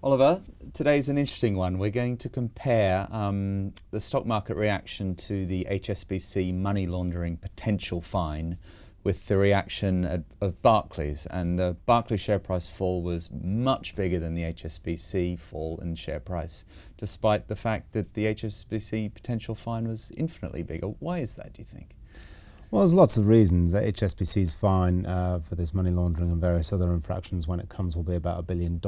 Oliver, today's an interesting one. We're going to compare the stock market reaction to the HSBC money laundering potential fine with the reaction of Barclays. And the Barclays share price fall was much bigger than the HSBC fall in share price, despite the fact that the HSBC potential fine was infinitely bigger. Why is that, do you think? Well, there's lots of reasons. HSBC's fine for this money laundering and various other infractions, when it comes, will be about $1 billion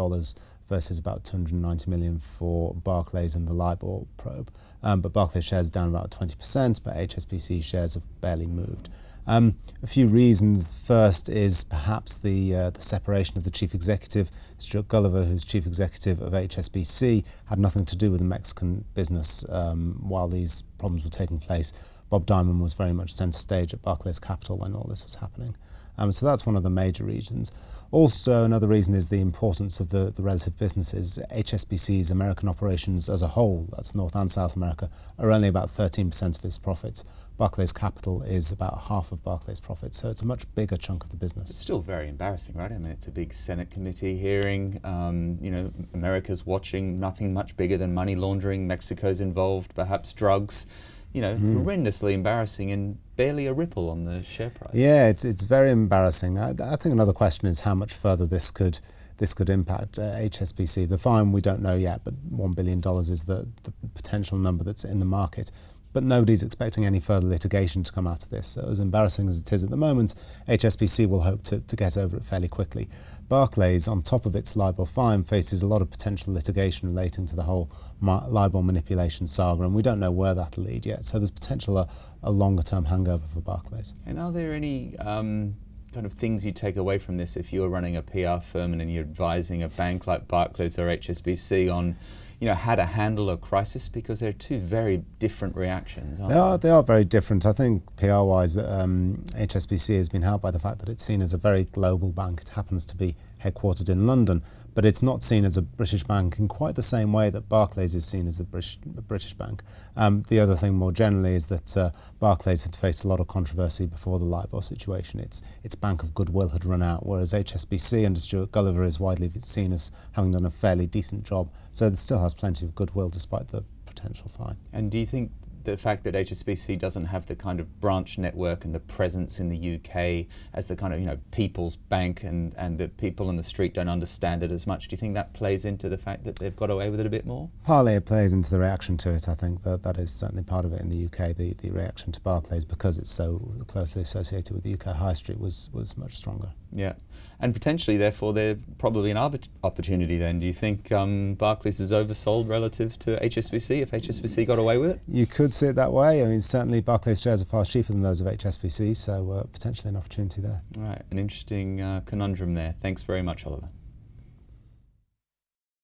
versus about 290 million for Barclays and the LIBOR probe. But Barclays shares are down about 20%, but HSBC shares have barely moved. A few reasons. First is perhaps the separation of the chief executive. Stuart, who's chief executive of HSBC, had nothing to do with the Mexican business while these problems were taking place. Bob Diamond was very much centre stage at Barclays Capital when all this was happening. So that's one of the major reasons. Also, another reason is the importance of the relative businesses. HSBC's American operations as a whole, that's North and South America, are only about 13% of its profits. Barclays Capital is about half of Barclays' profits, so it's a much bigger chunk of the business. It's still very embarrassing, right? I mean, it's a big Senate committee hearing. America's watching, nothing much bigger than money laundering. Mexico's involved, perhaps drugs. Horrendously embarrassing and barely a ripple on the share price. Yeah, it's very embarrassing. I think another question is how much further this could impact HSBC. The fine we don't know yet, but $1 billion is the potential number that's in the market. But nobody's expecting any further litigation to come out of this. So as embarrassing as it is at the moment, HSBC will hope to get over it fairly quickly. Barclays, on top of its LIBOR fine, faces a lot of potential litigation relating to the whole LIBOR manipulation saga, and we don't know where that'll lead yet. So there's potential a longer-term hangover for Barclays. And are there any kind of things you take away from this if you're running a PR firm and you're advising a bank like Barclays or HSBC on how to handle a crisis, because they're two very different reactions, aren't they? They are very different. I think PR-wise, HSBC has been helped by the fact that it's seen as a very global bank. It happens to be headquartered in London, but it's not seen as a British bank in quite the same way that Barclays is seen as a British bank. The other thing more generally is that Barclays had faced a lot of controversy before the LIBOR situation. Its bank of goodwill had run out, whereas HSBC under Stuart is widely seen as having done a fairly decent job. So it still has plenty of goodwill despite the potential fine. And do you think the fact that HSBC doesn't have the kind of branch network and the presence in the UK as the kind of people's bank, and the people on the street don't understand it as much, do you think that plays into the fact that they've got away with it a bit more? Partly it plays into the reaction to it. I think that is certainly part of it in the UK. The reaction to Barclays, because it's so closely associated with the UK high street, was much stronger. Yeah, and potentially therefore they're probably an opportunity then. Do you think Barclays is oversold relative to HSBC if HSBC got away with it? You could see it that way. I mean, certainly Barclays shares are far cheaper than those of HSBC, so potentially an opportunity there. Right, an interesting conundrum there. Thanks very much, Oliver.